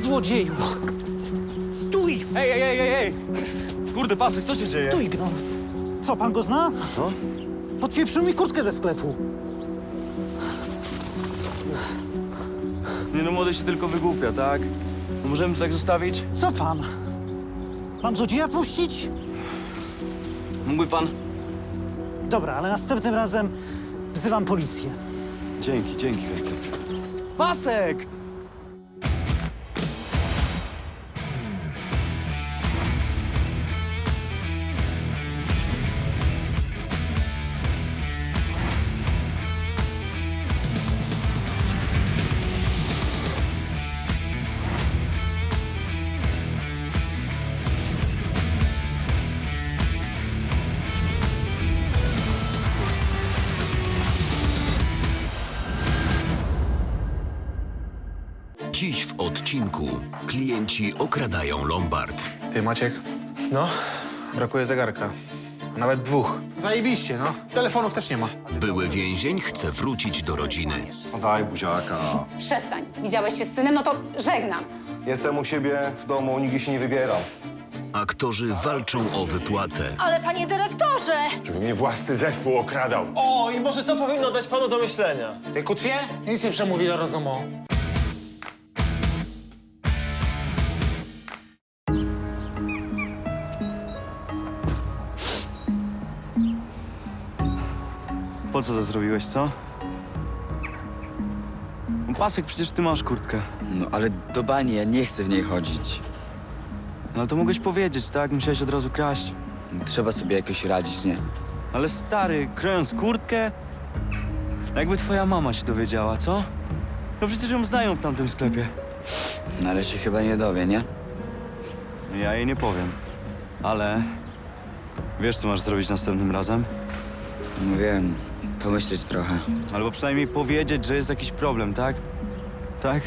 złodzieju! Stój! Ej! Kurde, Pasek, co się dzieje? Stój, gnom! Co, pan go zna? No? Podpieprzył mi kurtkę ze sklepu. Nie no, młody się tylko wygłupia, tak? No możemy to tak zostawić? Co pan? Mam złodzieja puścić? Mógłby pan? Dobra, ale następnym razem wzywam policję. Dzięki wielkie. Pasek! Dziś w odcinku klienci okradają Lombard. Ty, Maciek? No? Brakuje zegarka. Nawet dwóch. Zajebiście, no. Telefonów też nie ma. Były więzień chce wrócić do rodziny. Daj buziaka. Przestań. Widziałeś się z synem, no to żegnam. Jestem u siebie w domu, nigdzie się nie wybieram. Aktorzy walczą o wypłatę. Ale panie dyrektorze! Żeby mnie własny zespół okradał. O, i może to powinno dać panu do myślenia. Ty, kutwie? Nic nie przemówi do rozumu. Po co to zrobiłeś, co? No, Pasek, przecież ty masz kurtkę. No ale do bani, ja nie chcę w niej chodzić. No to mogłeś powiedzieć, tak? Musiałeś od razu kraść. Trzeba sobie jakoś radzić, nie? Ale stary, krojąc kurtkę? Jakby twoja mama się dowiedziała, co? No przecież ją znają w tamtym sklepie. No ale się chyba nie dowie, nie? Ja jej nie powiem. Ale... Wiesz, co masz zrobić następnym razem? No wiem, pomyśleć trochę. Albo przynajmniej powiedzieć, że jest jakiś problem, tak? Tak?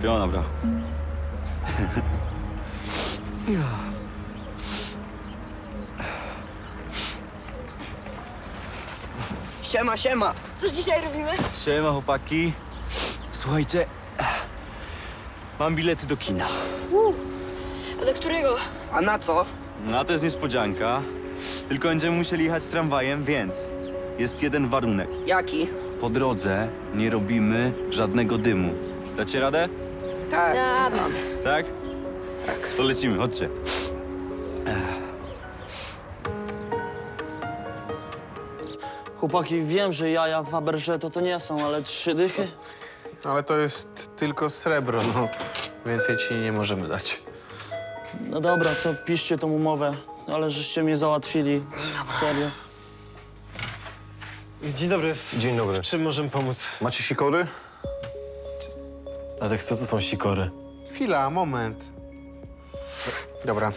Piona, bra. Siema, siema. Co dzisiaj robimy? Siema, chłopaki. Słuchajcie, mam bilety do kina. A do którego? A na co? No, a to jest niespodzianka. Tylko będziemy musieli jechać z tramwajem, więc jest jeden warunek. Jaki? Po drodze nie robimy żadnego dymu. Dacie radę? Tak. Tak? Tak. To lecimy, chodźcie. Chłopaki, wiem, że jaja w Faberże to nie są, ale 3 dychy. Ale to jest tylko srebro, no. Więcej ci nie możemy dać. No dobra, to piszcie tą umowę, ale żeście mnie załatwili. Serio. Dzień dobry. Dzień dobry. Czym możemy pomóc? Macie sikory? A tak co to są sikory? Chwila, moment. Dobra.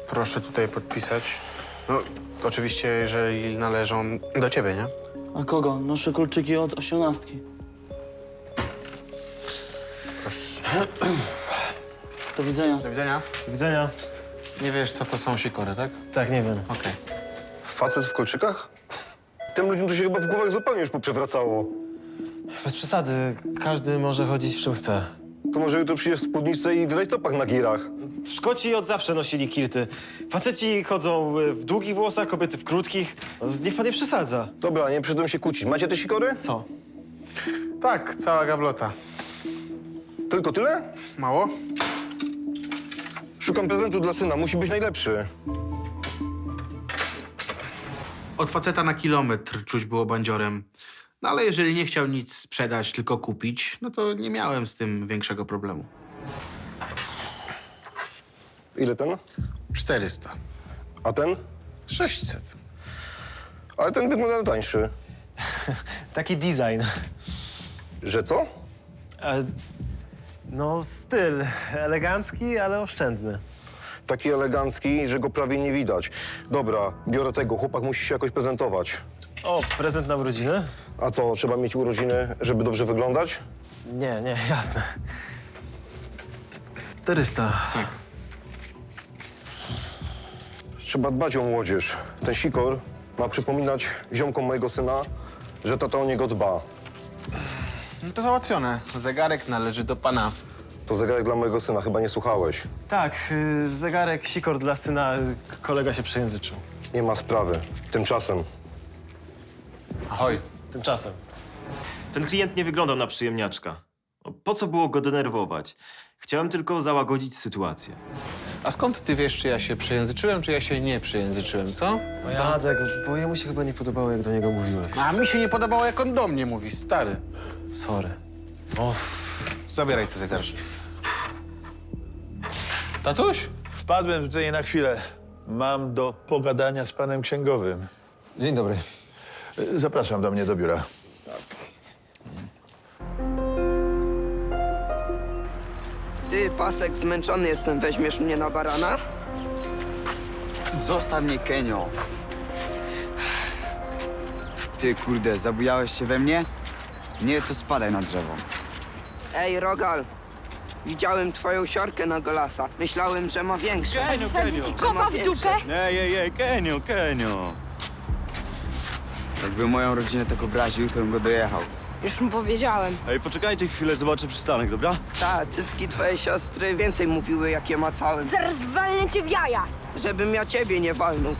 Proszę tutaj podpisać. No, oczywiście, jeżeli należą do ciebie, nie? A kogo? Noszę kolczyki od 18. Proszę. Do widzenia. Do widzenia. Do widzenia. Nie wiesz, co to są sikory, tak? Tak, nie wiem. Okej. Facet w kolczykach? Tym ludziom to się chyba w głowach zupełnie już poprzewracało. Bez przesady. Każdy może chodzić w czym chce. To może jutro przyjdziesz w spódniczce i w rajstopach na girach. Szkoci od zawsze nosili kilty. Faceci chodzą w długich włosach, kobiety w krótkich. Niech pan nie przesadza. Dobra, nie przyszedłem się kłócić. Macie te sikory? Co? Tak, cała gablota. Tylko tyle? Mało? Szukam prezentu dla syna, musi być najlepszy. Od faceta na kilometr czuć było bandziorem. No ale jeżeli nie chciał nic sprzedać, tylko kupić, no to nie miałem z tym większego problemu. Ile ten? 400. A ten? 600. Ale ten wygląda na tańszy. Taki design. Że co? No, styl. Elegancki, ale oszczędny. Taki elegancki, że go prawie nie widać. Dobra, biorę tego, chłopak musi się jakoś prezentować. O, prezent na urodziny? A co, trzeba mieć urodziny, żeby dobrze wyglądać? Nie, jasne. 400. Trzeba dbać o młodzież. Ten sikor ma przypominać ziomkom mojego syna, że tata o niego dba. No to załatwione. Zegarek należy do pana To zegarek dla mojego syna, chyba nie słuchałeś. Tak, zegarek, sikor dla syna, kolega się przejęzyczył. Nie ma sprawy. Tymczasem Ahoj. Tymczasem. Ten klient nie wyglądał na przyjemniaczka. Po co było go denerwować? Chciałem tylko załagodzić sytuację. A skąd ty wiesz, czy ja się przejęzyczyłem, czy ja się nie przejęzyczyłem, co? Jadek, bo jemu się chyba nie podobało, jak do niego mówiłeś. A mi się nie podobało, jak on do mnie mówi, stary. Sorry. Zabieraj te zegarki. Tatuś? Wpadłem tutaj na chwilę. Mam do pogadania z panem księgowym. Dzień dobry. Zapraszam do mnie do biura. Ty, Pasek, zmęczony jestem. Weźmiesz mnie na barana? Zostaw mnie, Kenio. Ty, kurde, zabujałeś się we mnie? Nie, to spadaj na drzewo. Ej, Rogal. Widziałem twoją siorkę na Golasa. Myślałem, że ma większe. Sadzi ci kopa w dupę? Ej, Kenio. Jakby moją rodzinę tak obraził, to bym go dojechał. Już mu powiedziałem. Ej, poczekajcie chwilę, zobaczę przystanek, dobra? Ta, cycki twojej siostry więcej mówiły, jak je macałem. Zaraz walnę cię w jaja. Żebym ja ciebie nie walnął.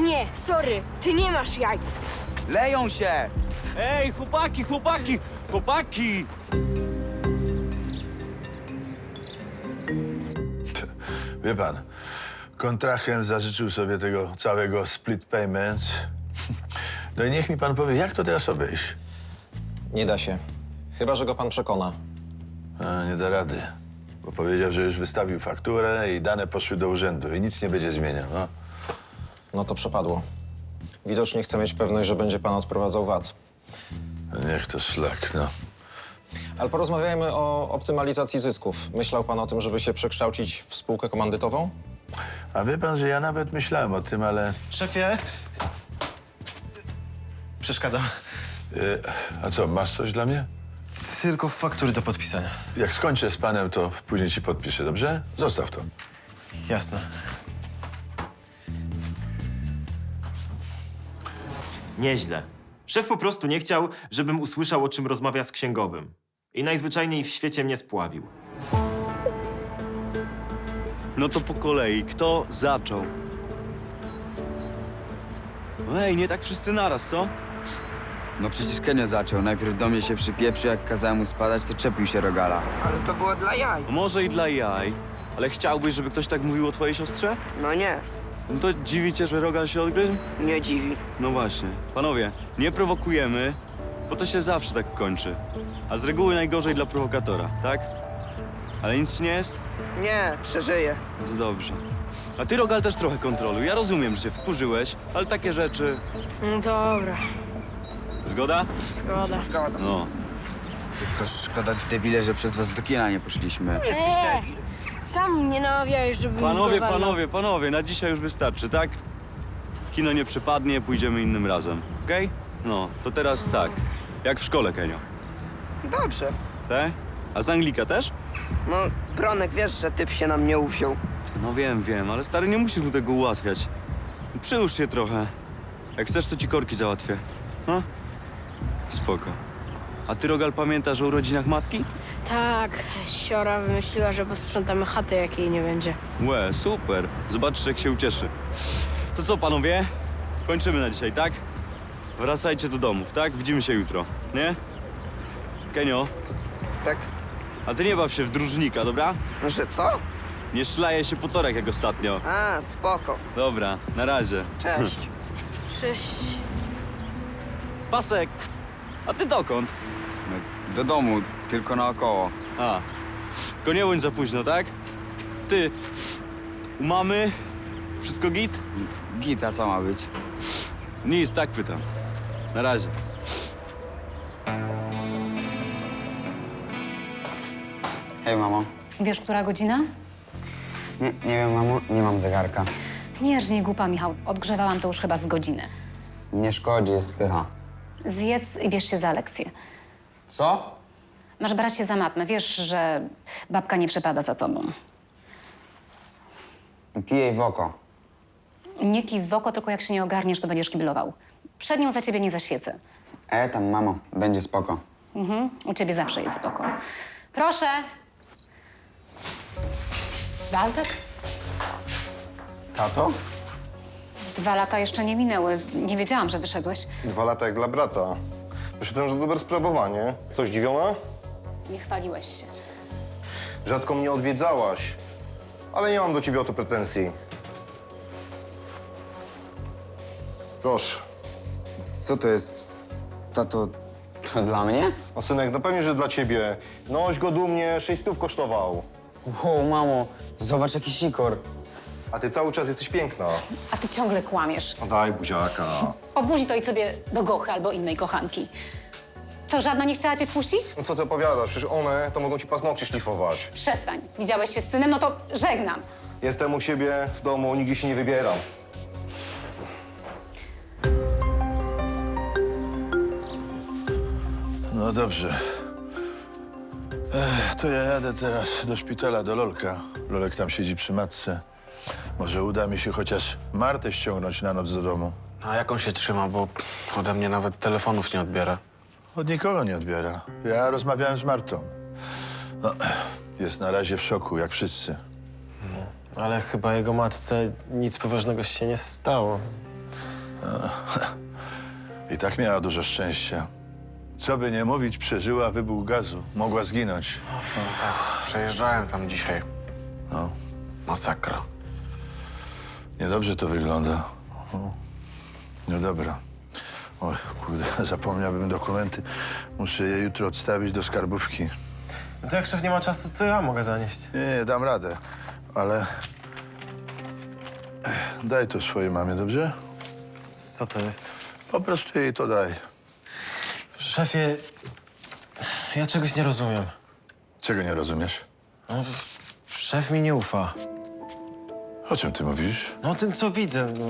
Nie, sorry, ty nie masz jaj. Leją się! Ej, chłopaki! Wie pan, kontrahent zażyczył sobie tego całego split payment. No i niech mi pan powie, jak to teraz obejść? Nie da się. Chyba że go pan przekona. A, nie da rady, bo powiedział, że już wystawił fakturę i dane poszły do urzędu i nic nie będzie zmieniał, no. No to przepadło. Widocznie chce mieć pewność, że będzie pan odprowadzał VAT. Niech to szlak, no. Ale porozmawiajmy o optymalizacji zysków. Myślał pan o tym, żeby się przekształcić w spółkę komandytową? A wie pan, że ja nawet myślałem o tym, ale... Szefie... Przeszkadzam. A co, masz coś dla mnie? Tylko faktury do podpisania. Jak skończę z panem, to później ci podpiszę, dobrze? Zostaw to. Jasne. Nieźle. Szef po prostu nie chciał, żebym usłyszał, o czym rozmawia z księgowym. I najzwyczajniej w świecie mnie spławił. No to po kolei, kto zaczął? Ej, nie tak wszyscy naraz, co? No przecież Kenio zaczął. Najpierw do mnie się przypieprzył, jak kazałem mu spadać, to czepił się Rogala. Ale to było dla jaj. Może i dla jaj, ale chciałbyś, żeby ktoś tak mówił o twojej siostrze? No nie, No to dziwi cię, że Rogal się odgryzł? nie dziwi. No właśnie. Panowie, nie prowokujemy, bo to się zawsze tak kończy. A z reguły najgorzej dla prowokatora, tak? Ale nic ci nie jest? Nie, przeżyję. To dobrze. A ty, Rogal, też trochę kontroluj. Ja rozumiem, że się wkurzyłeś, ale takie rzeczy... No dobra, Zgoda? zgoda. Zgoda. No. Tylko szkoda, debile, że przez was do kina nie poszliśmy. Jesteś debil. Sam mnie namawiałeś, żeby Panowie, na dzisiaj już wystarczy, tak? Kino nie przepadnie, pójdziemy innym razem, okej? No, to teraz tak. Jak w szkole, Kenio. Dobrze. Tak? A z Anglika też? No, Bronek, wiesz, że typ się na mnie uwziął. No wiem, ale stary, nie musisz mu tego ułatwiać. Przyłóż się trochę. Jak chcesz, to ci korki załatwię. No? Spoko. A ty, Rogal, pamiętasz o urodzinach matki? Tak, siora wymyśliła, że posprzątamy chatę, jak jej nie będzie. Łe, super. Zobaczysz, jak się ucieszy. To co, panowie? Kończymy na dzisiaj, tak? Wracajcie do domów, tak? Widzimy się jutro, nie? Kenio, Tak? a ty nie baw się w dróżnika, dobra? Że co? Nie szlaje się po torach jak ostatnio. A, spoko. Dobra, na razie. Cześć. Cześć. Pasek, a ty dokąd? No, do domu, tylko naokoło. A, tylko nie bądź za późno, tak? Ty, u mamy? Wszystko git? Gita, co ma być? Nic, tak pytam. Na razie. Hej, mamo. Wiesz, która godzina? Nie wiem, mamo, nie mam zegarka. Nie żnij głupa, Michał. Odgrzewałam to już chyba z godzinę. Nie szkodzi, jest pycha. Zjedz i bierz się za lekcję. Co? Masz brać się za matmę. Wiesz, że babka nie przepada za tobą. Kij jej w oko. Nie kij w oko, tylko jak się nie ogarniesz, to będziesz kiblował. Przed nią za ciebie nie zaświecę. Tam, mamo, będzie spoko. U ciebie zawsze jest spoko. Proszę. Waltek? Tato? 2 lata jeszcze nie minęły. Nie wiedziałam, że wyszedłeś. 2 lata jak dla brata. Wyszedłem, że dobre sprawowanie. Co, zdziwiona? Nie chwaliłeś się. Rzadko mnie odwiedzałaś. Ale nie mam do ciebie o to pretensji. Proszę. Co to jest? Tato, to dla mnie? No synek, no pewnie, że dla ciebie. Noś go dumnie, 600 kosztował. Wow, mamo, zobacz jaki sikor. A ty cały czas jesteś piękna. A ty ciągle kłamiesz. No daj buziaka. Obuzi to i sobie do Gochy albo innej kochanki. Co, żadna nie chciała cię wpuścić? No co ty opowiadasz? Przecież one to mogą ci paznokcie szlifować. Przestań. Widziałeś się z synem? No to żegnam. Jestem u siebie w domu, nigdzie się nie wybieram. No dobrze. To ja jadę teraz do szpitala, do Lolka. Lolek tam siedzi przy matce. Może uda mi się chociaż Martę ściągnąć na noc do domu. No a jak on się trzyma, bo ode mnie nawet telefonów nie odbiera. Od nikogo nie odbiera. Ja rozmawiałem z Martą. No, jest na razie w szoku, jak wszyscy. Ale chyba jego matce nic poważnego się nie stało. I tak miała dużo szczęścia. Co by nie mówić, przeżyła wybuch gazu. Mogła zginąć. Przejeżdżałem tam dzisiaj. No, Masakra. niedobrze to wygląda. No dobra. Oj, kurde, zapomniałbym dokumenty. Muszę je jutro odstawić do skarbówki. No to jak szef nie ma czasu, to ja mogę zanieść. Nie, dam radę, ale... Daj to swojej mamie, dobrze? Co to jest? Po prostu jej to daj. Szefie, ja czegoś nie rozumiem. Czego nie rozumiesz? No, szef mi nie ufa. O czym ty mówisz? No o tym, co widzę. No,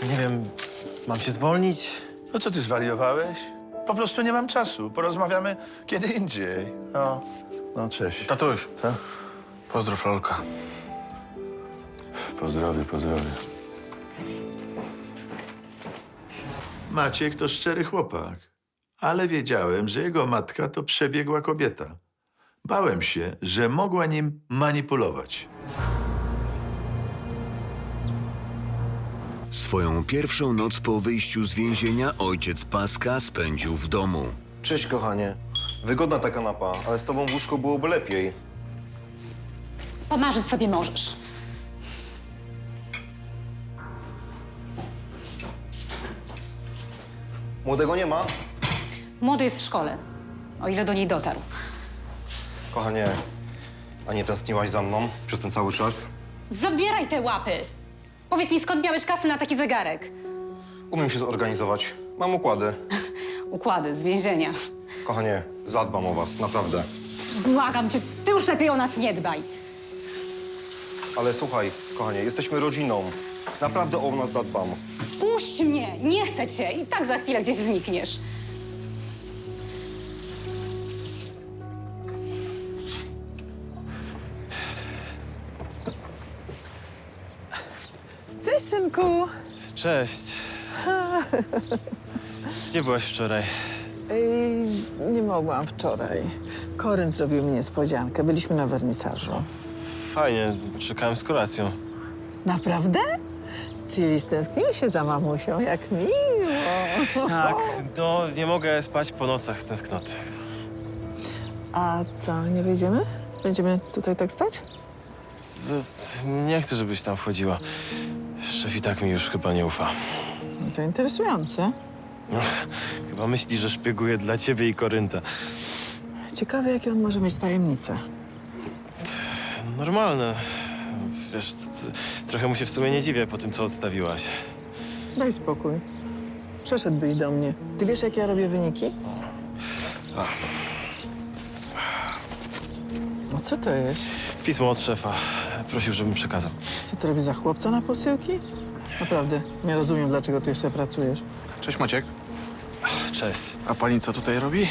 nie wiem, mam się zwolnić? No co, ty zwariowałeś? Po prostu nie mam czasu. Porozmawiamy kiedy indziej. No cześć. Tatuś, Co? pozdrów Lolka. Pozdrowie. Maciek to szczery chłopak, ale wiedziałem, że jego matka to przebiegła kobieta. Bałem się, że mogła nim manipulować. Swoją pierwszą noc po wyjściu z więzienia ojciec Paska spędził w domu. Cześć, kochanie. Wygodna ta kanapa, ale z tobą w łóżku byłoby lepiej. Pomarzyć sobie możesz. Młodego nie ma? Młody jest w szkole, o ile do niej dotarł. Kochanie, a nie tęskniłaś za mną przez ten cały czas? Zabieraj te łapy! Powiedz mi, skąd miałeś kasy na taki zegarek? Umiem się zorganizować. Mam układy. Układy z więzienia. Kochanie, zadbam o was, naprawdę. Błagam cię, ty już lepiej o nas nie dbaj. Ale słuchaj, kochanie, jesteśmy rodziną. Naprawdę o nas zadbam. Puść mnie, nie chcę cię i tak za chwilę gdzieś znikniesz. Cześć, synku. Cześć. Gdzie byłaś wczoraj? Nie mogłam wczoraj. Koryn zrobił mi niespodziankę. Byliśmy na wernisażu. Fajnie, czekałem z kolacją. Naprawdę? Czyli stęskniłeś się za mamusią, jak miło. Tak, no nie mogę spać po nocach z tęsknoty. A co, nie wyjdziemy? Będziemy tutaj tak stać? Nie chcę, żebyś tam wchodziła. Szef i tak mi już chyba nie ufa. To interesujące. No, chyba myśli, że szpieguje dla ciebie i Korynta. Ciekawe, jakie on może mieć tajemnice. Normalne. Wiesz, trochę mu się w sumie nie dziwię po tym, co odstawiłaś. Daj spokój. Przeszedłbyś do mnie. Ty wiesz, jak ja robię wyniki? No co to jest? Pismo od szefa. Prosił, żebym przekazał. Co ty robisz za chłopca na posyłki? Naprawdę, nie rozumiem, dlaczego tu jeszcze pracujesz. Cześć, Maciek. Cześć. A pani co tutaj robi?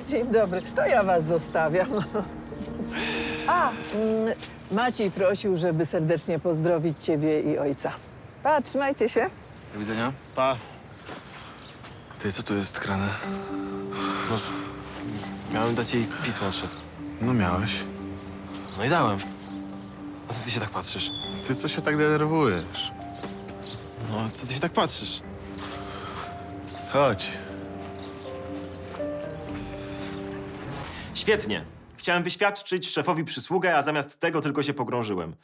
Dzień dobry, to ja was zostawiam. Maciej prosił, żeby serdecznie pozdrowić ciebie i ojca. Pa, trzymajcie się. Do widzenia. Pa. Ty, co tu jest grane? No, miałem dać jej pismo od szefa. No miałeś. No i dałem. A co ty się tak patrzysz? Ty co się tak denerwujesz? No, co ty się tak patrzysz? Chodź. Świetnie. Chciałem wyświadczyć szefowi przysługę, a zamiast tego tylko się pogrążyłem.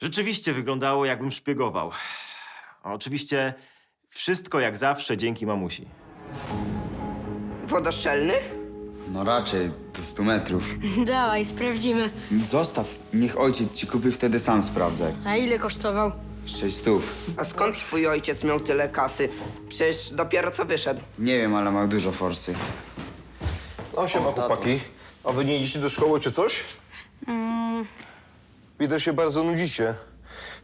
Rzeczywiście wyglądało, jakbym szpiegował. A oczywiście wszystko jak zawsze dzięki mamusi. Wodoszczelny? No raczej, do 100 metrów. Dawaj, sprawdzimy. Zostaw, niech ojciec ci kupi, wtedy sam sprawdzaj. A ile kosztował? 600. A skąd twój ojciec miał tyle kasy? Przecież dopiero co wyszedł. Nie wiem, ale ma dużo forsy. No siema, chłopaki. A wy nie idziecie do szkoły czy coś? Widzę, się bardzo nudzicie.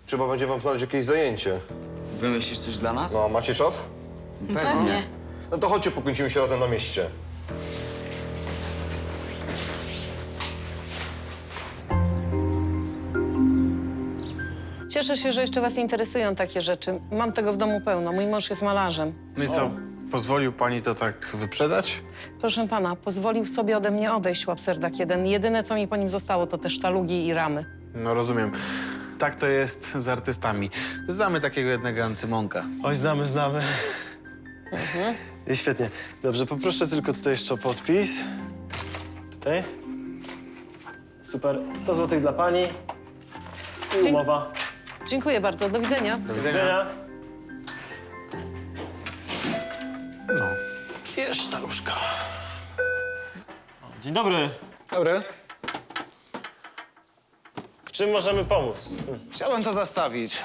Trzeba będzie wam znaleźć jakieś zajęcie. Wymyślisz coś dla nas? No, macie czas? Pewnie. No to chodźcie, pokręcimy się razem na mieście. Cieszę się, że jeszcze was interesują takie rzeczy. Mam tego w domu pełno. Mój mąż jest malarzem. No i co, pozwolił pani to tak wyprzedać? Proszę pana, pozwolił sobie ode mnie odejść, łapserdak jeden. Jedyne, co mi po nim zostało, to te sztalugi i ramy. No rozumiem. Tak to jest z artystami. Znamy takiego jednego Ancymonka. Oj, znamy. I świetnie. Dobrze, poproszę tylko tutaj jeszcze o podpis. Tutaj. Super. 100 zł dla pani. I umowa. Dziękuję bardzo. Do widzenia. Do widzenia. No. Jest sztaluszka. Dzień dobry. Dobry. W czym możemy pomóc? Chciałem to zastawić.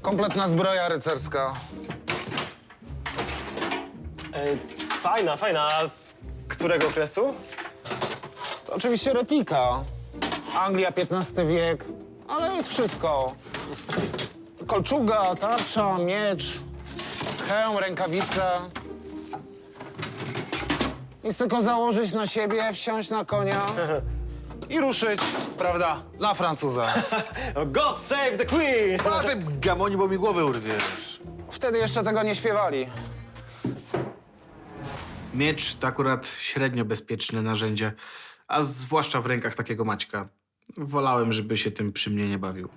Kompletna zbroja rycerska. Fajna. A z którego okresu? To oczywiście replika. Anglia, XV wiek. Ale jest wszystko. Kolczuga, tarcza, miecz, hełm, rękawice. Nic tylko założyć na siebie, wsiąść na konia i ruszyć, prawda, na Francuza. God save the Queen! A ty gamoni, bo mi głowę urwiesz. Wtedy jeszcze tego nie śpiewali. Miecz to akurat średnio bezpieczne narzędzie, a zwłaszcza w rękach takiego Maćka. Wolałem, żeby się tym przy mnie nie bawił.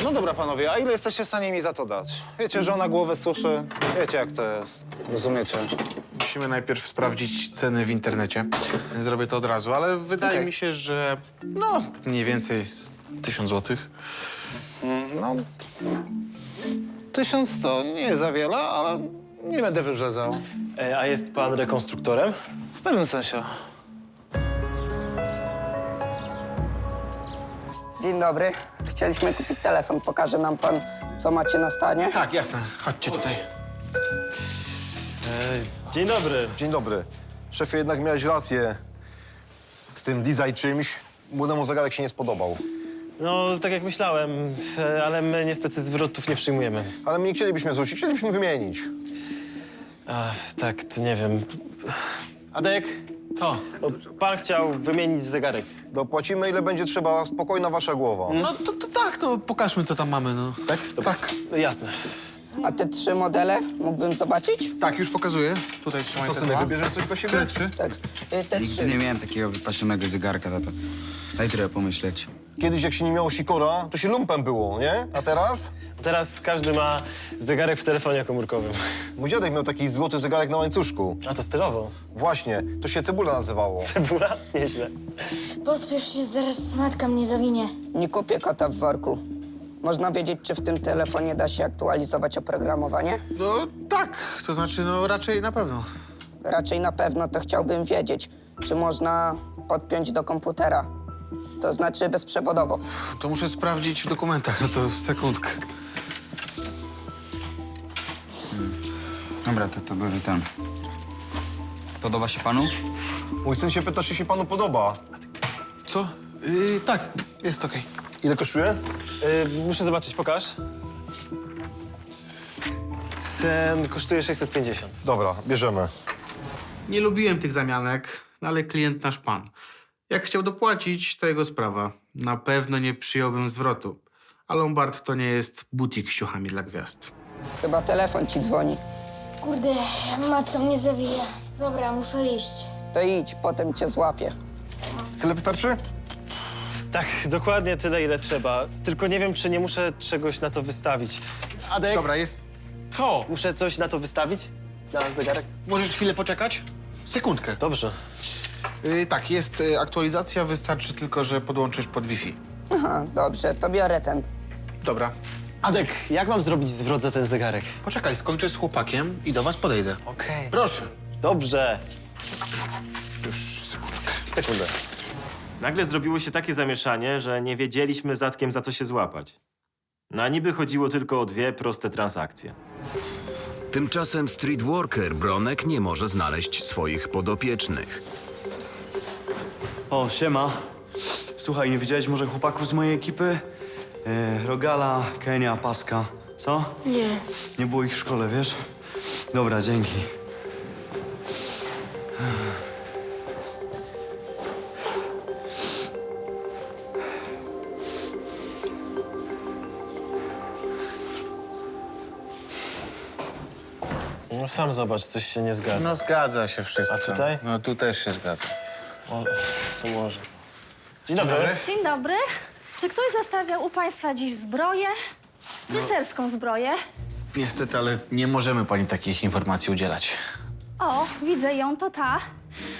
No dobra, panowie, a ile jesteście w stanie mi za to dać? Wiecie, żona głowę suszy, wiecie jak to jest, rozumiecie? Musimy najpierw sprawdzić ceny w internecie. Zrobię to od razu, ale wydaje mi się, że no mniej więcej z 1000 złotych. No, 1100 nie jest za wiele, ale nie będę wyrzezał. A jest pan rekonstruktorem? W pewnym sensie. Dzień dobry. Chcieliśmy kupić telefon. Pokaże nam pan, co macie na stanie? Tak, jasne. Chodźcie tutaj. Dzień dobry. Dzień dobry. Szefie, jednak miałeś rację z tym design czymś. Młodemu zegarek się nie spodobał. No, tak jak myślałem, ale my niestety zwrotów nie przyjmujemy. Ale my nie chcielibyśmy zwrócić, chcielibyśmy wymienić. Tak, to nie wiem. Adek? Co? Pan chciał wymienić zegarek. Dopłacimy, ile będzie trzeba, spokojna wasza głowa. No to tak, no pokażmy, co tam mamy, no. Tak? Dobra. Tak. Jasne. A te 3 modele mógłbym zobaczyć? Tak, już pokazuję. Tutaj trzymaj Co, te synek, dwa. wybierzesz coś dla siebie? Które 3? Tak. Te Nigdy 3. nie miałem takiego wypasionego zegarka, tato. Daj trochę pomyśleć. Kiedyś, jak się nie miało sikora, to się lumpem było, nie? A teraz? Teraz każdy ma zegarek w telefonie komórkowym. Mój dziadek miał taki złoty zegarek na łańcuszku. A to stylowo. Właśnie, to się cebula nazywało. Cebula? Nieźle. Pospiesz się, zaraz matka mnie zawinie. Nie kupię kota w worku. Można wiedzieć, czy w tym telefonie da się aktualizować oprogramowanie? No tak, to znaczy, no raczej na pewno. Raczej na pewno to chciałbym wiedzieć, czy można podpiąć do komputera. To znaczy bezprzewodowo. To muszę sprawdzić w dokumentach, no to sekundkę. Dobra, to były ten. Podoba się panu? Mój syn się pyta, czy się panu podoba. Co? Tak, jest okej. Ile kosztuje? Muszę zobaczyć, pokaż. Ten kosztuje 650. Dobra, bierzemy. Nie lubiłem tych zamianek, no ale klient nasz pan. Jak chciał dopłacić, to jego sprawa. Na pewno nie przyjąłbym zwrotu. A Lombard to nie jest butik z ciuchami dla gwiazd. Chyba telefon ci dzwoni. Kurde, matka mnie zawija. Dobra, muszę iść. To idź, potem cię złapię. Tyle wystarczy? Tak, dokładnie tyle, ile trzeba. Tylko nie wiem, czy nie muszę czegoś na to wystawić. Adek, Dobra, jest... Co? muszę coś na to wystawić? Na zegarek? Możesz chwilę poczekać? Sekundkę. Dobrze. Tak, jest aktualizacja, wystarczy tylko, że podłączysz pod Wi-Fi. Aha, dobrze, to biorę ten. Dobra. Adek, jak mam zrobić zwrot za ten zegarek? Poczekaj, skończę z chłopakiem i do was podejdę. Okej. Proszę. Dobrze. Już sekundkę. Sekundę. Nagle zrobiło się takie zamieszanie, że nie wiedzieliśmy z Adkiem, za co się złapać. Na niby chodziło tylko o 2 proste transakcje. Tymczasem streetworker Bronek nie może znaleźć swoich podopiecznych. O, siema. Słuchaj, nie widziałeś może chłopaków z mojej ekipy? Rogala, Kenia, Paska. Co? Nie. Nie było ich w szkole, wiesz? Dobra, dzięki. No sam zobacz, coś się nie zgadza. No zgadza się wszystko. A tutaj? No tu też się zgadza. O, to może. Dzień dobry. Dzień dobry. Czy ktoś zostawiał u państwa dziś zbroję? Rycerską zbroję? Niestety, ale nie możemy pani takich informacji udzielać. O, widzę ją, to ta.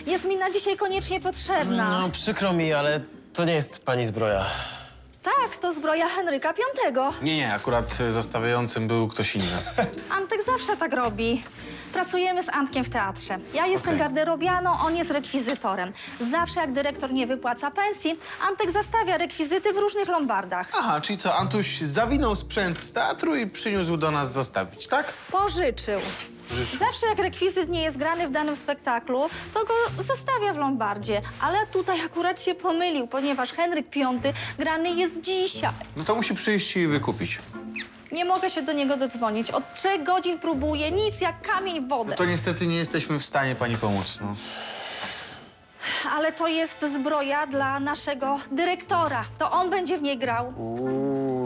Jest mi na dzisiaj koniecznie potrzebna. No przykro mi, ale to nie jest pani zbroja. Tak, to zbroja Henryka V. Nie, akurat zostawiającym był ktoś inny. Antek zawsze tak robi. Pracujemy z Antkiem w teatrze. Ja jestem garderobianą, on jest rekwizytorem. Zawsze jak dyrektor nie wypłaca pensji, Antek zastawia rekwizyty w różnych lombardach. Aha, czyli co, Antuś zawinął sprzęt z teatru i przyniósł do nas zostawić, tak? Pożyczył. Zawsze jak rekwizyt nie jest grany w danym spektaklu, to go zostawia w lombardzie. Ale tutaj akurat się pomylił, ponieważ Henryk V grany jest dzisiaj. No to musi przyjść i wykupić. Nie mogę się do niego dodzwonić. Od 3 godzin próbuję, nic jak kamień w wodę. No to niestety nie jesteśmy w stanie pani pomóc, no. Ale to jest zbroja dla naszego dyrektora. To on będzie w niej grał.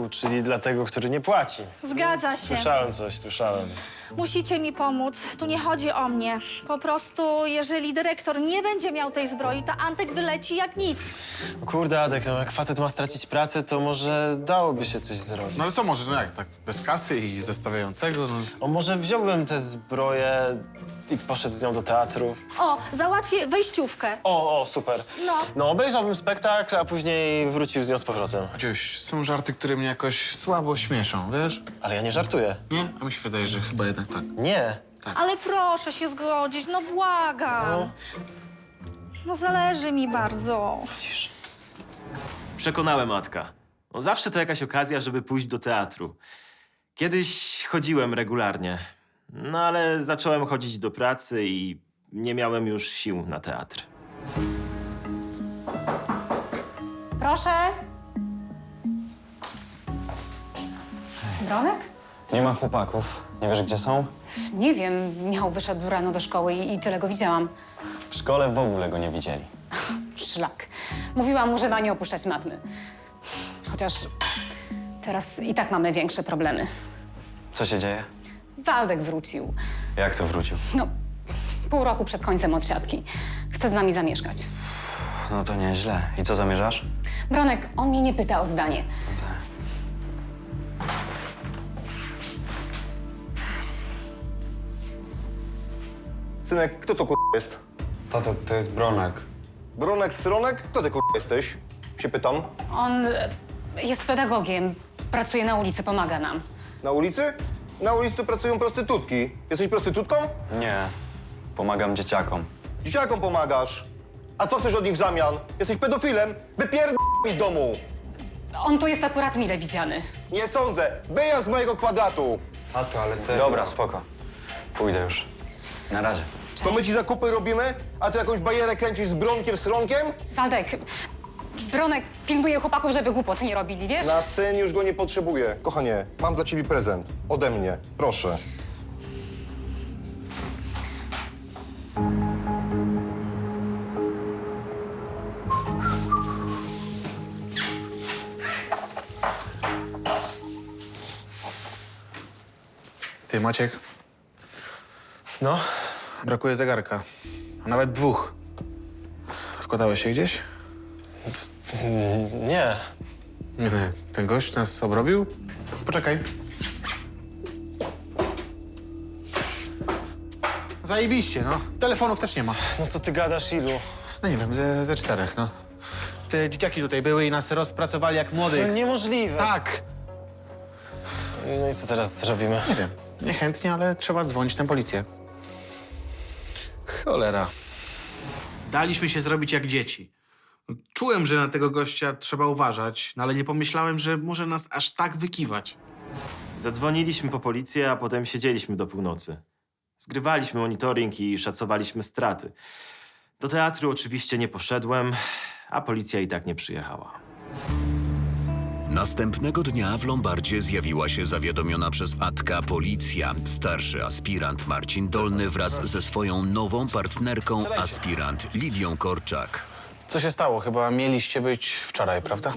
Czyli dla tego, który nie płaci. Zgadza się. Słyszałem coś, słyszałem. Musicie mi pomóc. Tu nie chodzi o mnie. Po prostu, jeżeli dyrektor nie będzie miał tej zbroi, to Antek wyleci jak nic. Kurde, Adek, no jak facet ma stracić pracę, to może dałoby się coś zrobić. No ale co może, no jak tak, bez kasy i zostawiającego, no. O, może wziąłbym tę zbroję i poszedł z nią do teatru. O, załatwię wejściówkę. O, super. No. No, obejrzałbym spektakl, a później wrócił z nią z powrotem. Gdzieś są żarty, które mnie jakoś słabo śmieszą, wiesz? Ale ja nie żartuję. Nie? A mi się wydaje, że chyba jednak tak. Nie. Ale proszę się zgodzić, no błagam. No zależy mi bardzo. Widzisz. Przekonałem Adka. No, zawsze to jakaś okazja, żeby pójść do teatru. Kiedyś chodziłem regularnie, no ale zacząłem chodzić do pracy i nie miałem już sił na teatr. Proszę. Bronek? Nie ma chłopaków. Nie wiesz, gdzie są? Nie wiem, Michał wyszedł rano do szkoły i tyle go widziałam. W szkole w ogóle go nie widzieli. Szlak. Mówiłam mu, że ma nie opuszczać matmy. Chociaż teraz i tak mamy większe problemy. Co się dzieje? Waldek wrócił. Jak to wrócił? No, pół roku przed końcem odsiadki. Chce z nami zamieszkać. No to nieźle. I co zamierzasz? Bronek, on mnie nie pyta o zdanie. Synek, kto to jest? Tato, to jest Bronek. Bronek, Sronek? Kto ty jesteś? Się pytam. On jest pedagogiem, pracuje na ulicy, pomaga nam. Na ulicy? Na ulicy tu pracują prostytutki. Jesteś prostytutką? Nie. Pomagam dzieciakom. Dzieciakom pomagasz. A co chcesz od nich w zamian? Jesteś pedofilem? Wypierd mi z domu! On tu jest akurat mile widziany. Nie sądzę. Wyjazd z mojego kwadratu. Tato, ale serio. Dobra, spoko. Pójdę już. Na razie. To my ci zakupy robimy, a ty jakąś bajerę kręcisz z Bronkiem, Sronkiem? Waldek, Bronek pilnuje chłopaków, żeby głupot nie robili, wiesz? Na scenie już go nie potrzebuję. Kochanie, mam dla ciebie prezent. Ode mnie. Proszę. Ty, Maciek, No, brakuje zegarka. A nawet 2. Składałeś się gdzieś? Nie. Ten gość nas obrobił? Poczekaj. Zajebiście, no. Telefonów też nie ma. No co ty gadasz, ilu? No nie wiem, ze 4, no. Te dzieciaki tutaj były i nas rozpracowali jak młodych. No niemożliwe. Tak. No i co teraz zrobimy? Nie wiem. Niechętnie, ale trzeba dzwonić na policję. Cholera. Daliśmy się zrobić jak dzieci. Czułem, że na tego gościa trzeba uważać, no ale nie pomyślałem, że może nas aż tak wykiwać. Zadzwoniliśmy po policję, a potem siedzieliśmy do północy. Zgrywaliśmy monitoring i szacowaliśmy straty. Do teatru oczywiście nie poszedłem, a policja i tak nie przyjechała. Następnego dnia w Lombardzie zjawiła się zawiadomiona przez Atka policja. Starszy aspirant Marcin Dolny wraz ze swoją nową partnerką, aspirant Lidią Korczak. Co się stało? Chyba mieliście być wczoraj, prawda?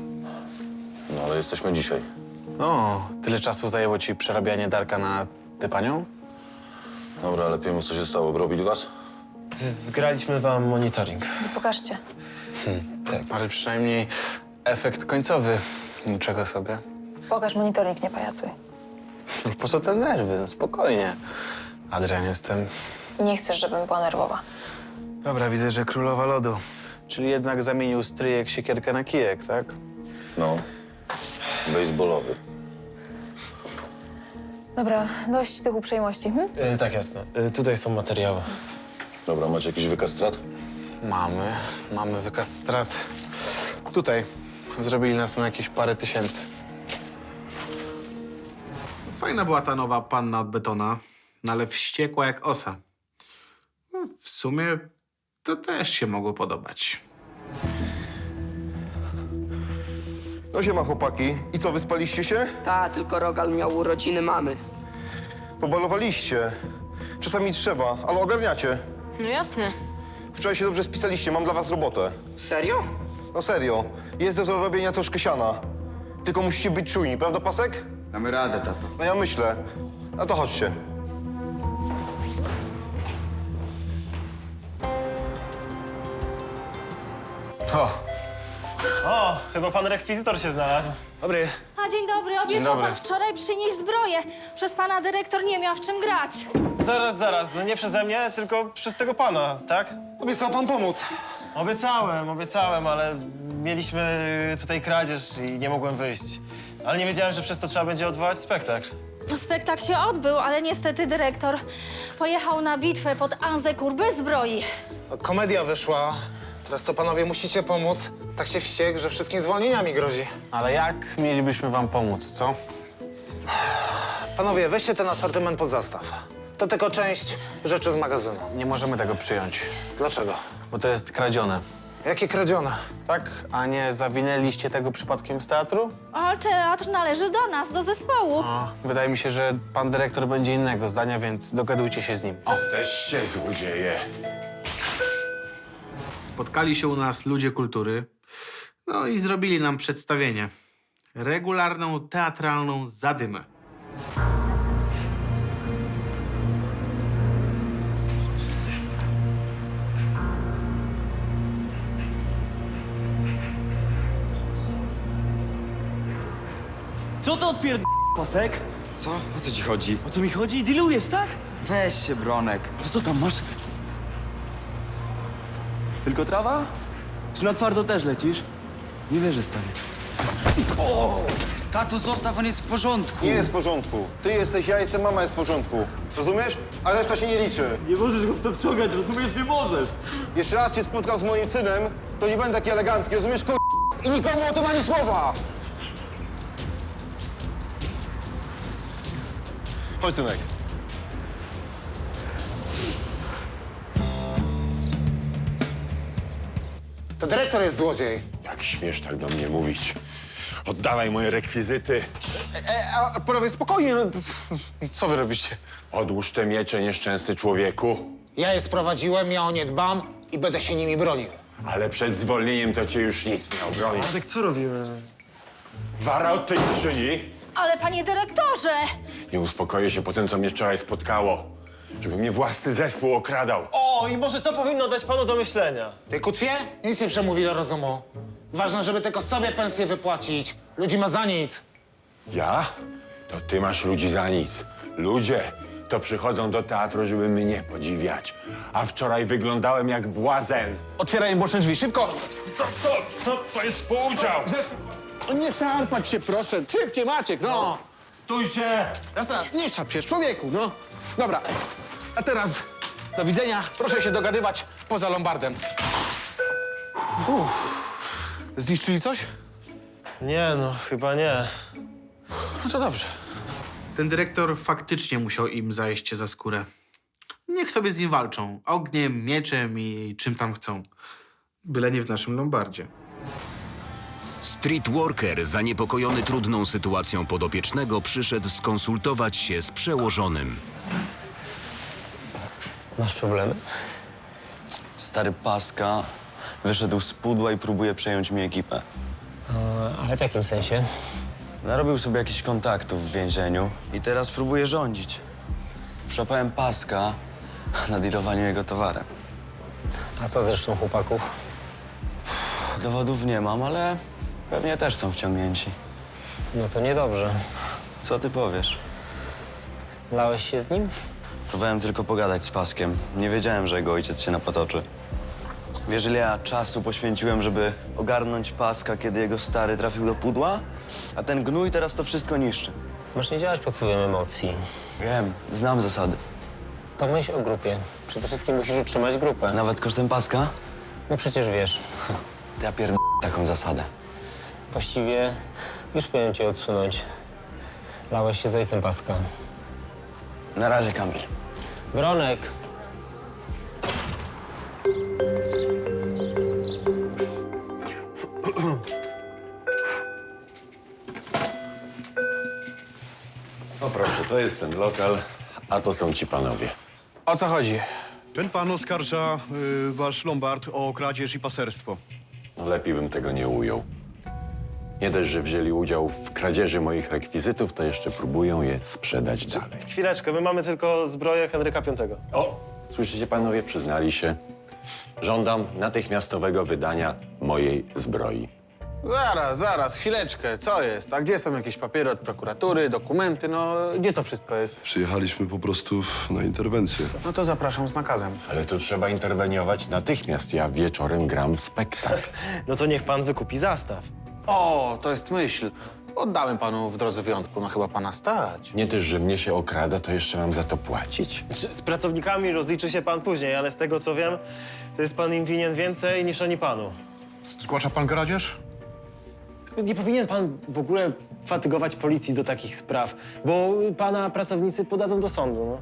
No ale jesteśmy dzisiaj. O, tyle czasu zajęło ci przerabianie Darka na tę panią? Dobra, lepiej mów, co się stało. Grobili was? Zgraliśmy wam monitoring. Pokażcie. Tak. Ale przynajmniej efekt końcowy. Niczego sobie. Pokaż monitoring, nie pajacuj. No, po co te nerwy? No, spokojnie. Adrian, jestem... Nie chcesz, żebym była nerwowa. Dobra, widzę, że królowa lodu. Czyli jednak zamienił stryjek siekierkę na kijek, tak? No. Baseballowy. Dobra, dość tych uprzejmości. Tak, jasne. Tutaj są materiały. Dobra, macie jakiś wykaz strat? Mamy wykaz strat. Tutaj. Zrobili nas na jakieś parę tysięcy. Fajna była ta nowa panna od betona, no ale wściekła jak osa. No, w sumie to też się mogło podobać. No siema, chłopaki. I co, wyspaliście się? Ta, tylko Rogal miał urodziny mamy. Pobalowaliście. Czasami trzeba, ale ogarniacie. No jasne. Wczoraj się dobrze spisaliście, mam dla was robotę. Serio? No serio, jest do zrobienia troszkę siana. Tylko musicie być czujni, prawda, Pasek? Damy radę, tato. No ja myślę. No to chodźcie. O, chyba pan rekwizytor się znalazł. Dobry. A dzień dobry, obiecał dobry. pan wczoraj przynieść zbroję. Przez pana dyrektor nie miał w czym grać. Zaraz. No nie przeze mnie, tylko przez tego pana, tak? Obiecał pan pomóc. Obiecałem, ale mieliśmy tutaj kradzież i nie mogłem wyjść. Ale nie wiedziałem, że przez to trzeba będzie odwołać spektakl. Spektakl się odbył, ale niestety dyrektor pojechał na bitwę pod Anzekur bez zbroi. Komedia wyszła. Teraz to panowie musicie pomóc. Tak się wściekł, że wszystkim zwolnieniami grozi. Ale jak mielibyśmy wam pomóc, co? Panowie, weźcie ten asortyment pod zastaw. To tylko część rzeczy z magazynu. Nie możemy tego przyjąć, Dlaczego? bo to jest kradzione. Jakie kradzione? Tak? A nie zawinęliście tego przypadkiem z teatru? Ale teatr należy do nas, do zespołu. O, wydaje mi się, że pan dyrektor będzie innego zdania, więc dogadujcie się z nim. O. Jesteście złodzieje. Spotkali się u nas ludzie kultury, no i zrobili nam przedstawienie. Regularną, teatralną zadymę. Co to odpierd... Pasek? Co? O co ci chodzi? O co mi chodzi? Dealujesz, tak? Weź się, Bronek. To co tam masz? Tylko trawa? Czy na twardo też lecisz? Nie wierzę, stary. Tato, zostaw, on jest w porządku. Nie jest w porządku. Ty jesteś, ja jestem, mama jest w porządku. Rozumiesz? A reszta się nie liczy. Nie możesz go w to wciągać, rozumiesz? Nie możesz! Jeszcze raz cię spotkam z moim synem, to nie będę taki elegancki, rozumiesz, kur... I nikomu o tym ani słowa! Chodź, synek. To dyrektor jest złodziej. Jak śmiesz tak do mnie mówić? Oddawaj moje rekwizyty. A panowie, spokojnie, no, co wy robicie? Odłóż te miecze, nieszczęsny człowieku. Ja je sprowadziłem, ja o nie dbam i będę się nimi bronił. Ale przed zwolnieniem to cię już nic nie obroni. Adek, co robimy? Wara od tej skrzyni. Ale panie dyrektorze! Nie uspokoję się po tym, co mnie wczoraj spotkało. Żeby mnie własny zespół okradał. O, i może to powinno dać panu do myślenia. Ty, kutwie, nic nie przemówi do rozumu. Ważne, żeby tylko sobie pensję wypłacić. Ludzi ma za nic. Ja? To ty masz ludzi za nic. Ludzie to przychodzą do teatru, żeby mnie podziwiać. A wczoraj wyglądałem jak błazen. Otwieraj boczne drzwi, szybko! Co to jest współudział? Nie szarpać się, proszę. Szybciej, Maciek, no! Stójcie! Raz. Nie szarp się, człowieku, no. Dobra, a teraz do widzenia. Proszę się dogadywać poza lombardem. Zniszczyli coś? Nie, no chyba nie. No to dobrze. Ten dyrektor faktycznie musiał im zajść za skórę. Niech sobie z nim walczą. Ogniem, mieczem i czym tam chcą. Byle nie w naszym lombardzie. Streetworker, zaniepokojony trudną sytuacją podopiecznego, przyszedł skonsultować się z przełożonym. Masz problemy? Stary Paska wyszedł z pudła i próbuje przejąć mi ekipę. Ale w jakim sensie? Narobił sobie jakichś kontaktów w więzieniu i teraz próbuje rządzić. Przepałem Paska na dealowaniu jego towarem. A co z resztą chłopaków? Dowodów nie mam, ale pewnie też są wciągnięci. No to niedobrze. Co ty powiesz? Lałeś się z nim? Próbowałem tylko pogadać z Paskiem. Nie wiedziałem, że jego ojciec się napotoczy. Wiesz, ile ja czasu poświęciłem, żeby ogarnąć Paska, kiedy jego stary trafił do pudła? A ten gnój teraz to wszystko niszczy. Masz nie działać pod wpływem emocji. Wiem, znam zasady. To myśl o grupie. Przede wszystkim musisz utrzymać grupę. Nawet kosztem Paska? No przecież wiesz. Ja pierdolę taką zasadę. Właściwie już powinienem cię odsunąć. Lałeś się z ojcem Paska. Na razie, Kamil. Bronek! O proszę, to jest ten lokal, a to są ci panowie. O co chodzi? Ten pan oskarża wasz lombard o kradzież i paserstwo. No lepiej bym tego nie ujął. Nie dość, że wzięli udział w kradzieży moich rekwizytów, to jeszcze próbują je sprzedać dalej. Chwileczkę, my mamy tylko zbroję Henryka V. O! Słyszycie, panowie? Przyznali się. Żądam natychmiastowego wydania mojej zbroi. Zaraz, chwileczkę. Co jest? A gdzie są jakieś papiery od prokuratury, dokumenty? No, gdzie to wszystko jest? Przyjechaliśmy po prostu na interwencję. No to zapraszam z nakazem. Ale tu trzeba interweniować natychmiast. Ja wieczorem gram spektakl. No to niech pan wykupi zastaw. O, to jest myśl. Oddałem panu w drodze wyjątku, no chyba pana stać. Nie też, że mnie się okrada, to jeszcze mam za to płacić? Z pracownikami rozliczy się pan później, ale z tego co wiem, to jest pan im winien więcej niż oni panu. Zgłasza pan kradzież? Nie powinien pan w ogóle fatygować policji do takich spraw, bo pana pracownicy podadzą do sądu. No.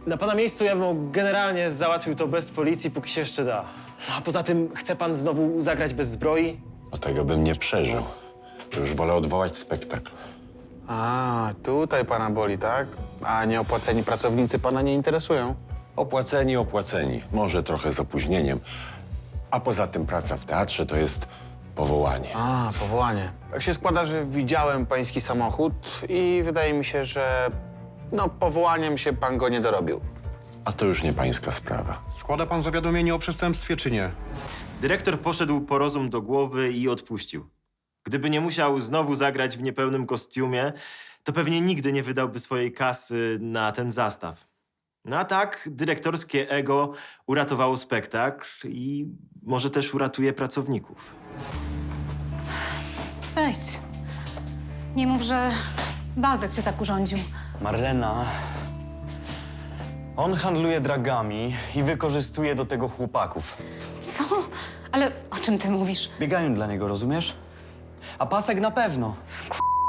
Na pana miejscu ja bym generalnie załatwił to bez policji, póki się jeszcze da. No, a poza tym chce pan znowu zagrać bez zbroi? O tego bym nie przeżył. To już wolę odwołać spektakl. A, tutaj pana boli, tak? A nieopłaceni pracownicy pana nie interesują? Opłaceni. Może trochę z opóźnieniem. A poza tym praca w teatrze to jest powołanie. A, powołanie. Tak się składa, że widziałem pański samochód i wydaje mi się, że no, powołaniem się pan go nie dorobił. A to już nie pańska sprawa. Składa pan zawiadomienie o przestępstwie, czy nie? Dyrektor poszedł po rozum do głowy i odpuścił. Gdyby nie musiał znowu zagrać w niepełnym kostiumie, to pewnie nigdy nie wydałby swojej kasy na ten zastaw. No a tak, dyrektorskie ego uratowało spektakl i może też uratuje pracowników. Wejdź. Nie mów, że Balbek cię tak urządził. Marlena, on handluje dragami i wykorzystuje do tego chłopaków. Co? Ale o czym ty mówisz? Biegają dla niego, rozumiesz? A Pasek na pewno.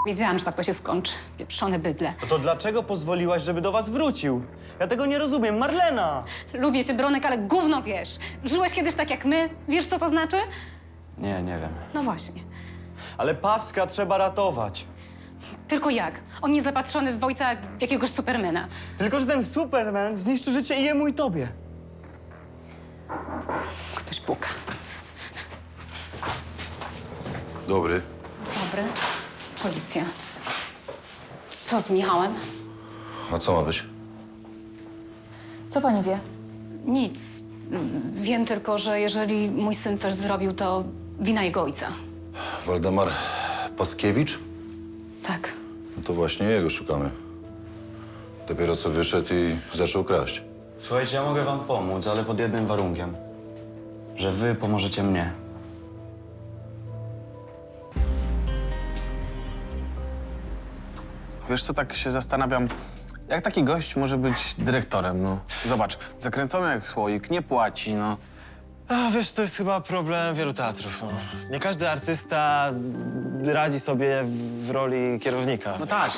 Wiedziałam, że tak to się skończy. Pieprzone bydle. No to dlaczego pozwoliłaś, żeby do was wrócił? Ja tego nie rozumiem. Marlena! Lubię cię, Bronek, ale gówno wiesz. Żyłeś kiedyś tak jak my? Wiesz, co to znaczy? Nie wiem. No właśnie. Ale Paska trzeba ratować. Tylko jak? On nie zapatrzony w Wojca jak w jakiegoś Supermana. Tylko że ten Superman zniszczy życie i jemu, i tobie. Ktoś puka. Dobry. Dobry. Policja. Co z Michałem? A co ma być? Co pani wie? Nic. Wiem tylko, że jeżeli mój syn coś zrobił, to wina jego ojca. Waldemar Paskiewicz? Tak. No to właśnie jego szukamy. Dopiero co wyszedł i zaczął kraść. Słuchajcie, ja mogę wam pomóc, ale pod jednym warunkiem. Że wy pomożecie mnie. Wiesz co, tak się zastanawiam, jak taki gość może być dyrektorem, no. Zobacz, zakręcony jak słoik, nie płaci, no. A wiesz, to jest chyba problem wielu teatrów. No. Nie każdy artysta radzi sobie w roli kierownika. No tak,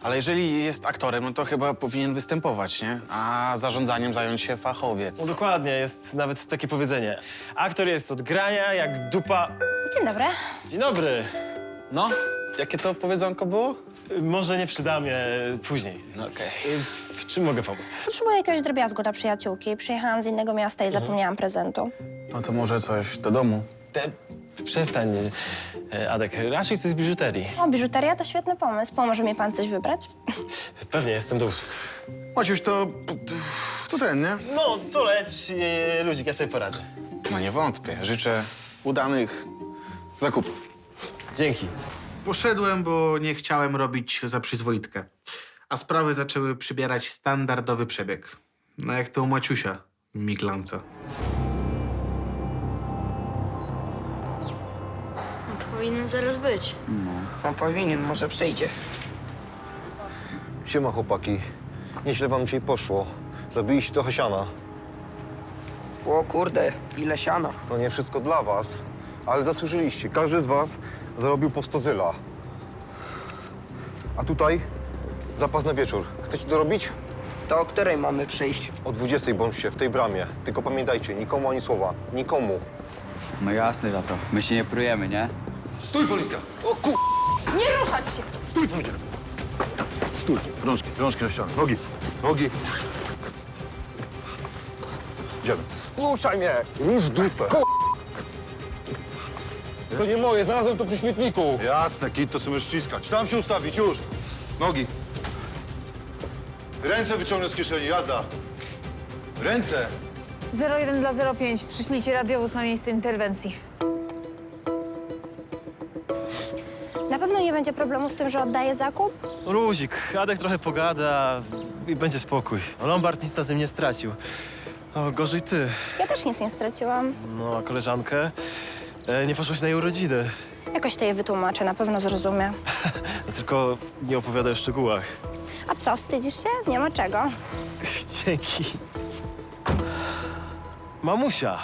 ale jeżeli jest aktorem, no to chyba powinien występować, nie? A zarządzaniem zająć się fachowiec. No dokładnie, jest nawet takie powiedzenie. Aktor jest od grania jak dupa... Dzień dobry. Dzień dobry. No, jakie to powiedzonko było? Może nie przydam je później. No okej. W czym mogę pomóc? Potrzebuję jakiegoś drobiazgu dla przyjaciółki. Przyjechałam z innego miasta i zapomniałam prezentu. No to może coś do domu. Przestań, Adek, raczej coś z biżuterii. O, biżuteria to świetny pomysł. Pomoże mi pan coś wybrać? Pewnie, jestem do usług. Maciuś, to ten, nie? No, to leć, luzik, ja sobie poradzę. No nie wątpię. Życzę udanych zakupów. Dzięki. Poszedłem, bo nie chciałem robić za przyzwoitkę. A sprawy zaczęły przybierać standardowy przebieg. No jak to u Maciusia, miglanca. Powinien zaraz być. On powinien, może przyjdzie. Siema, chłopaki. Nieźle wam dzisiaj poszło. Zabiliście trochę siana. O kurde, ile siana. To nie wszystko dla was, ale zasłyszeliście. Każdy z was zarobił po 100 zyla. A tutaj zapas na wieczór. Chcecie dorobić? To o której mamy przyjść? O 20 bądźcie w tej bramie. Tylko pamiętajcie, nikomu ani słowa. Nikomu. No jasne, tato. My się nie prujemy, nie? Stój, policja! O ku... Nie ruszać się! Stój, powiedział! Stój! Rączki na ścianę. Nogi! Nogi! Idziemy. Puszczaj mnie! Rusz dupę! To nie moje, znalazłem to przy śmietniku. Jasne, kit to sobie ściskać. Tam się ustawić, już! Nogi. Ręce wyciągnę z kieszeni, jazda. Ręce! 01 dla 05. Przyślijcie radiowóz na miejsce interwencji. Na pewno nie będzie problemu z tym, że oddaję zakup? Luzik, Adek trochę pogada i będzie spokój. Lombard nic na tym nie stracił. O, gorzej ty. Ja też nic nie straciłam. No, a koleżankę? Nie poszłaś na jej urodziny. Jakoś to je wytłumaczę, na pewno zrozumie. No, tylko nie opowiadaj o szczegółach. A co, wstydzisz się? Nie ma czego. Dzięki. Mamusia.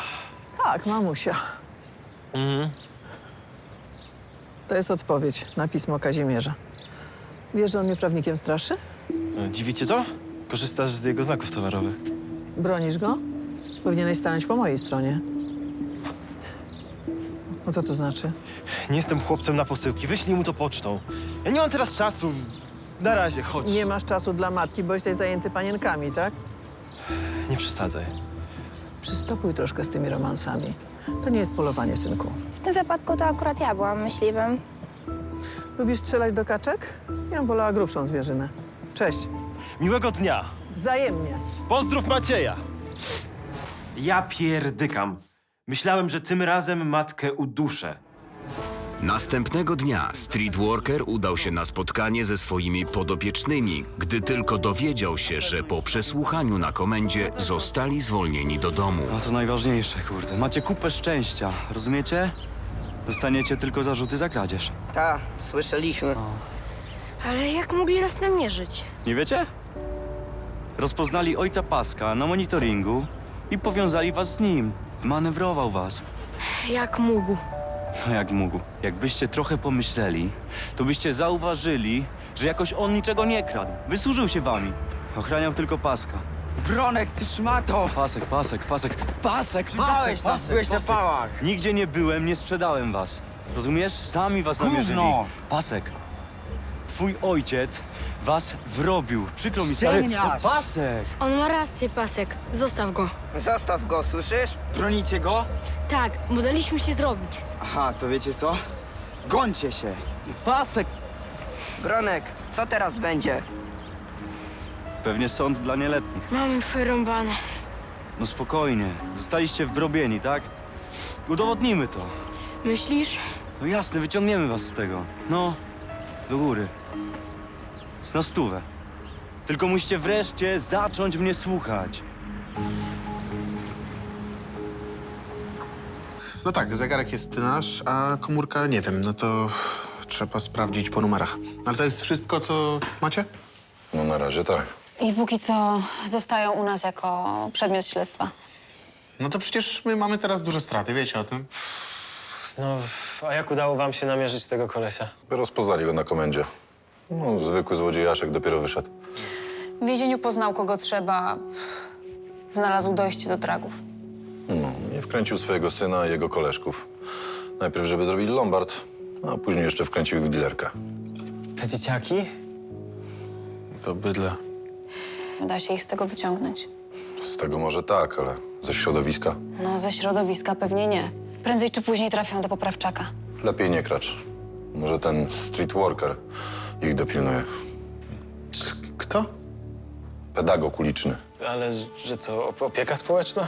Tak, mamusia. Mhm. To jest odpowiedź na pismo Kazimierza. Wiesz, że on mnie prawnikiem straszy? Dziwi cię to? Korzystasz z jego znaków towarowych. Bronisz go? Powinieneś stanąć po mojej stronie. No co to znaczy? Nie jestem chłopcem na posyłki. Wyślij mu to pocztą. Ja nie mam teraz czasu. Na razie, chodź. Nie masz czasu dla matki, bo jesteś zajęty panienkami, tak? Nie przesadzaj. Przystopuj troszkę z tymi romansami. To nie jest polowanie, synku. W tym wypadku to akurat ja byłam myśliwym. Lubisz strzelać do kaczek? Ja bym wolała grubszą zwierzynę. Cześć. Miłego dnia. Wzajemnie. Pozdrów Macieja. Ja pierdykam. Myślałem, że tym razem matkę uduszę. Następnego dnia streetworker udał się na spotkanie ze swoimi podopiecznymi, gdy tylko dowiedział się, że po przesłuchaniu na komendzie zostali zwolnieni do domu. No to najważniejsze, kurde. Macie kupę szczęścia, rozumiecie? Dostaniecie tylko zarzuty za kradzież. Ta, słyszeliśmy. Ale jak mogli nas namierzyć? Nie wiecie? Rozpoznali ojca Paska na monitoringu i powiązali was z nim. Wmanewrował was. Jak mógł? No jak mógł? Jakbyście trochę pomyśleli, to byście zauważyli, że jakoś on niczego nie kradł. Wysłużył się wami. Ochraniał tylko Paska. Bronek, ty szmato! Pasek! Czytałeś nas, byłeś na pałach. Nigdzie nie byłem, nie sprzedałem was. Rozumiesz? Sami was Gówno! namierzyli. Pasek. Twój ojciec was wrobił. Przykro mi, stary. Ziemniarz! To Pasek! On ma rację, Pasek. Zostaw go. Zostaw go, słyszysz? Bronicie go? Tak, bo daliśmy się zrobić. Aha, to wiecie co? Gońcie się! Pasek! Bronek, co teraz będzie? Pewnie sąd dla nieletnich. Mamy przerąbane. No spokojnie. Zostaliście wrobieni, tak? Udowodnimy to. Myślisz? No jasne, wyciągniemy was z tego. No, do góry. Na 100. Tylko musicie wreszcie zacząć mnie słuchać. No tak, zegarek jest nasz, a komórka nie wiem, no to trzeba sprawdzić po numerach. Ale to jest wszystko, co macie? No na razie tak. I póki co zostają u nas jako przedmiot śledztwa. No to przecież my mamy teraz duże straty, wiecie o tym? No, a jak udało wam się namierzyć tego kolesia? Rozpoznali go na komendzie. No, zwykły złodziejaszek dopiero wyszedł. W więzieniu poznał kogo trzeba. Znalazł dojście do dragów. No, i wkręcił swojego syna i jego koleżków. Najpierw, żeby zrobili lombard, a później jeszcze wkręcił ich w dilerkę. Te dzieciaki? To bydle. Da się ich z tego wyciągnąć. Z tego może tak, ale ze środowiska No, ze środowiska pewnie nie. Prędzej czy później trafią do poprawczaka. lepiej nie kracz. Może ten street worker ich dopilnuje. Kto? Pedagog uliczny. Ale że co, opieka społeczna?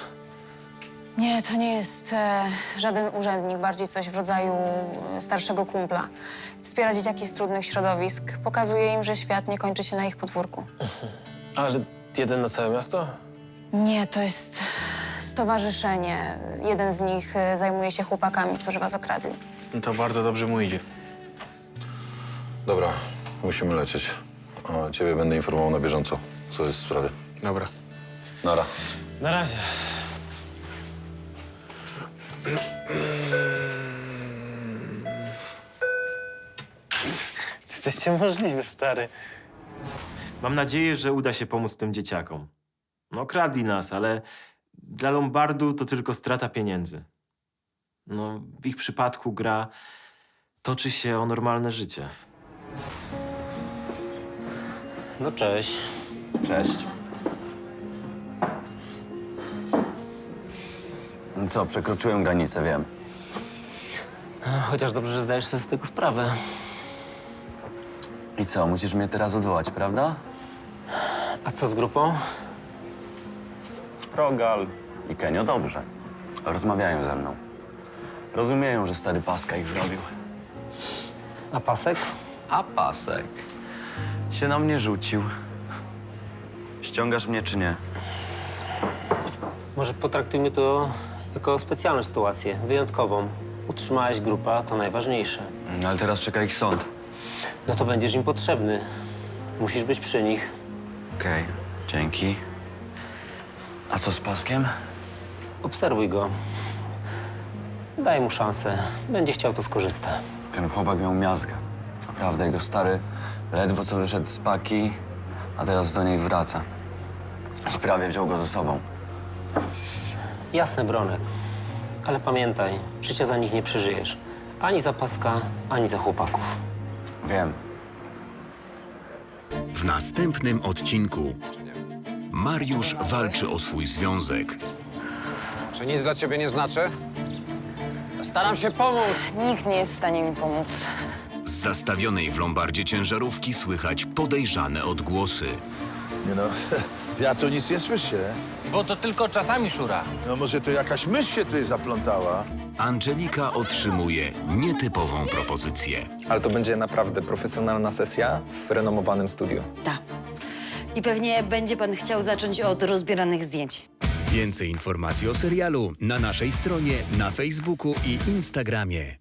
Nie, to nie jest żaden urzędnik, bardziej coś w rodzaju starszego kumpla. Wspiera dzieciaki z trudnych środowisk, pokazuje im, że świat nie kończy się na ich podwórku. Ale jeden na całe miasto? Nie, to jest stowarzyszenie. Jeden z nich zajmuje się chłopakami, którzy was okradli. No to bardzo dobrze mu idzie. Dobra, musimy lecieć. A ciebie będę informował na bieżąco, co jest w sprawie. Dobra. Nara. Na razie. Jesteście możliwy, stary. Mam nadzieję, że uda się pomóc tym dzieciakom. No, kradli nas, ale dla Lombardu to tylko strata pieniędzy. No, w ich przypadku gra toczy się o normalne życie. No cześć. Cześć. Co, przekroczyłem granicę, wiem. Chociaż dobrze, że zdajesz sobie z tego sprawę. I co, musisz mnie teraz odwołać, prawda? A co z grupą? Rogal i Kenio dobrze. Rozmawiają ze mną. Rozumieją, że stary Paska ich wrobił. A Pasek? A Pasek się na mnie rzucił. Ściągasz mnie czy nie? Może potraktujmy to jako specjalną sytuację, wyjątkową. Utrzymałeś grupę, to najważniejsze. Ale teraz czeka ich sąd. No to będziesz im potrzebny. Musisz być przy nich. Okej, dzięki. A co z Paskiem? Obserwuj go. Daj mu szansę. Będzie chciał, to skorzysta. Ten chłopak miał miazgę. Naprawdę, jego stary ledwo co wyszedł z paki, a teraz do niej wraca. I prawie wziął go ze sobą. Jasne, Bronek. Ale pamiętaj, życia za nich nie przeżyjesz. Ani za Paska, ani za chłopaków. Wiem. W następnym odcinku Mariusz walczy o swój związek. Czy nic dla ciebie nie znaczy? Staram się pomóc. Nikt nie jest w stanie mi pomóc. Z zastawionej w lombardzie ciężarówki słychać podejrzane odgłosy. Nie no, ja tu nic nie słyszę. Bo to tylko czasami szura. No może to jakaś mysz się tutaj zaplątała. Angelika otrzymuje nietypową propozycję. Ale to będzie naprawdę profesjonalna sesja w renomowanym studiu. Tak. I pewnie będzie pan chciał zacząć od rozbieranych zdjęć. Więcej informacji o serialu na naszej stronie, na Facebooku i Instagramie.